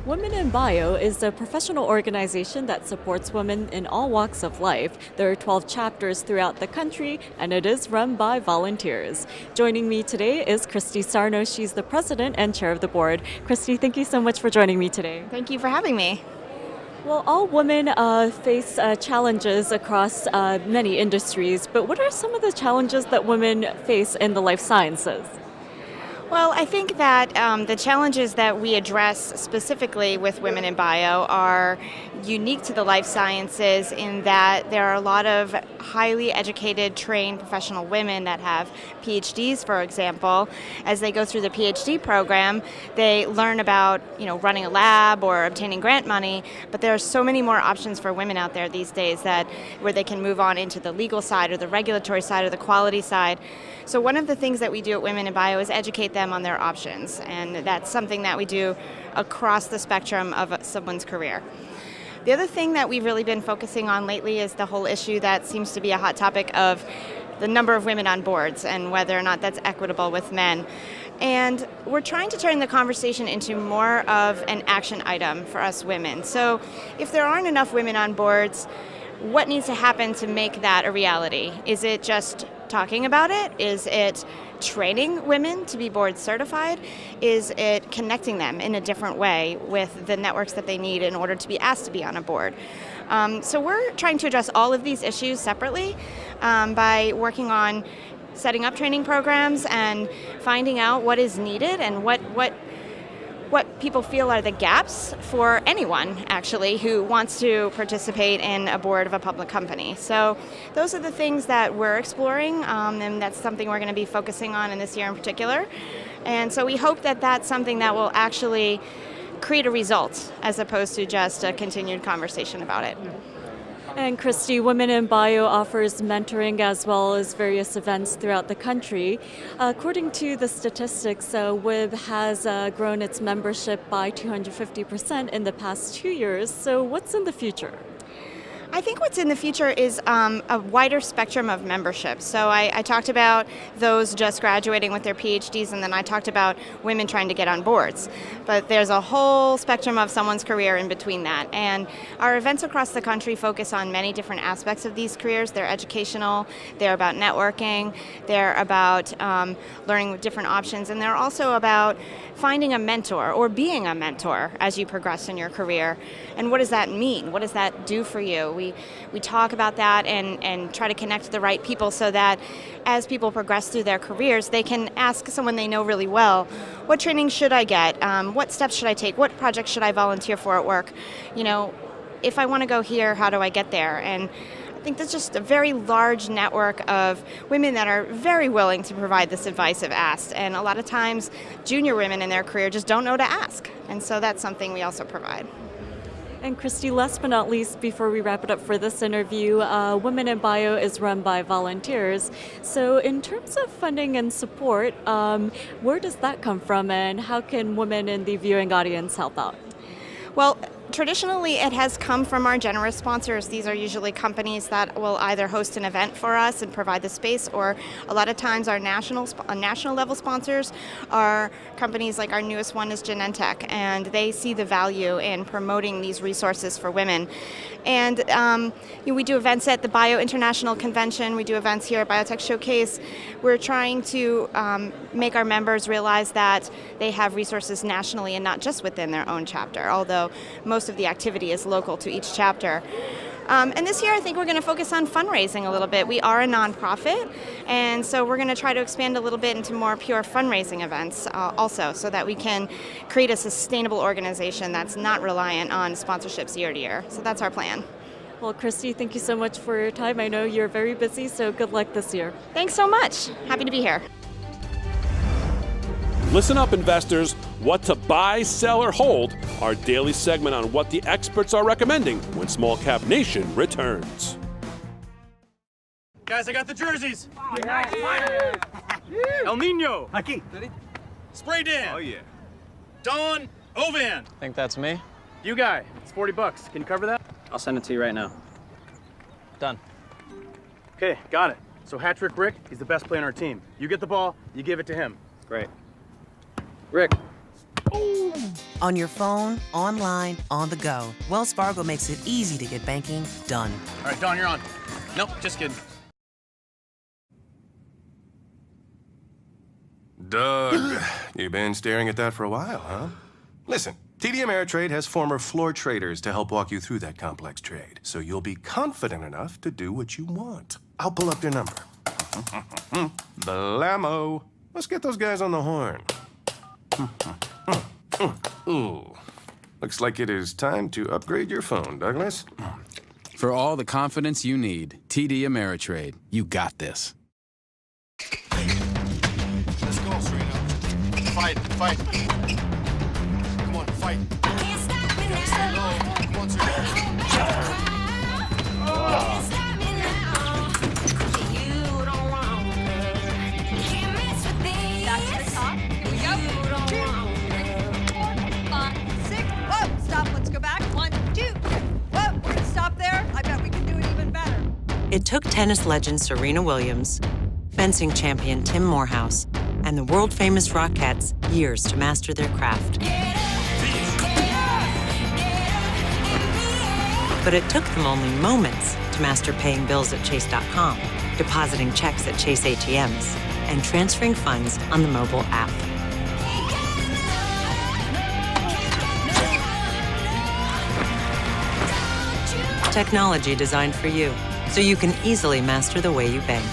Women in Bio is a professional organization that supports women in all walks of life. There are 12 chapters throughout the country, and it is run by volunteers. Joining me today is Christy Sarno. She's the president and chair of the board. Christy, thank you so much for joining me today. Thank you for having me. Well, all women face challenges across many industries, but what are some of the challenges that women face in the life sciences? Well, I think that the challenges that we address specifically with Women in Bio are unique to the life sciences in that there are a lot of highly educated, trained professional women that have PhDs, for example. As they go through the PhD program, they learn about running a lab or obtaining grant money, but there are so many more options for women out there these days where they can move on into the legal side or the regulatory side or the quality side. So one of the things that we do at Women in Bio is educate them on their options, and that's something that we do across the spectrum of someone's career. The other thing that we've really been focusing on lately is the whole issue that seems to be a hot topic of the number of women on boards and whether or not that's equitable with men. And we're trying to turn the conversation into more of an action item for us women. So if there aren't enough women on boards, what needs to happen to make that a reality? Is it just talking about it? Is it training women to be board certified? Is it connecting them in a different way with the networks that they need in order to be asked to be on a board? So we're trying to address all of these issues separately by working on setting up training programs and finding out what is needed and what people feel are the gaps for anyone, actually, who wants to participate in a board of a public company. So those are the things that we're exploring, and that's something we're going to be focusing on in this year in particular. And so we hope that that's something that will actually create a result as opposed to just a continued conversation about it. And Christy, Women in Bio offers mentoring as well as various events throughout the country. According to the statistics, WIB has grown its membership by 250% in the past 2 years. So what's in the future? I think what's in the future is a wider spectrum of membership. So I talked about those just graduating with their PhDs, and then I talked about women trying to get on boards. But there's a whole spectrum of someone's career in between that. And our events across the country focus on many different aspects of these careers. They're educational, they're about networking, they're about learning different options, and they're also about finding a mentor or being a mentor as you progress in your career. And what does that mean? What does that do for you? We talk about that and try to connect the right people so that as people progress through their careers, they can ask someone they know really well, what training should I get? What steps should I take? What projects should I volunteer for at work? If I want to go here, how do I get there? And I think there's just a very large network of women that are very willing to provide this advice if asked. And a lot of times, junior women in their career just don't know to ask. And so that's something we also provide. And Christy, last but not least, before we wrap it up for this interview, Women in Bio is run by volunteers. So in terms of funding and support, where does that come from, and how can women in the viewing audience help out? Well, traditionally, it has come from our generous sponsors. These are usually companies that will either host an event for us and provide the space, or a lot of times our national level sponsors are companies like our newest one is Genentech, and they see the value in promoting these resources for women. And we do events at the Bio International Convention. We do events here at Biotech Showcase. We're trying to make our members realize that they have resources nationally and not just within their own chapter, although most of the activity is local to each chapter. And this year I think we're going to focus on fundraising a little bit. We are a nonprofit, and so we're going to try to expand a little bit into more pure fundraising events also, so that we can create a sustainable organization that's not reliant on sponsorships year to year. So that's our plan. Well, Christy, thank you so much for your time. I know you're very busy, so good luck this year. Thanks so much. Happy to be here. Listen up, investors. What to buy, sell, or hold, our daily segment on what the experts are recommending when Small Cap Nation returns. Guys, I got the jerseys. El Nino. Aquí. Spray Dan. Oh, yeah. Don Ovan. Think that's me? You guy, it's $40. Can you cover that? I'll send it to you right now. Done. Okay, got it. So Hat-Trick Rick, he's the best player on our team. You get the ball, you give it to him. Great. Rick. Boom. On your phone, online, on the go, Wells Fargo makes it easy to get banking done. All right, Don, you're on. Nope, just kidding. Doug, you've been staring at that for a while, huh? Listen, TD Ameritrade has former floor traders to help walk you through that complex trade, so you'll be confident enough to do what you want. I'll pull up your number. Blammo. Let's get those guys on the horn. Ooh. Looks like it is time to upgrade your phone, Douglas. For all the confidence you need, TD Ameritrade. You got this. Let's go, Serena. Fight, fight. Come on, fight. Can't stop me now. Come on, Serena. Can't stop me now. You don't want me. Can't mess with this. Back to the top. Here we go. You don't want me. 4, 5, 6. Whoa, stop. Let's go back. 1, 2. Whoa, we're gonna stop there. I bet we can do it even better. It took tennis legend Serena Williams, fencing champion Tim Morehouse, and the world-famous Rockettes years to master their craft. But it took them only moments to master paying bills at Chase.com, depositing checks at Chase ATMs, and transferring funds on the mobile app. Technology designed for you, so you can easily master the way you bank.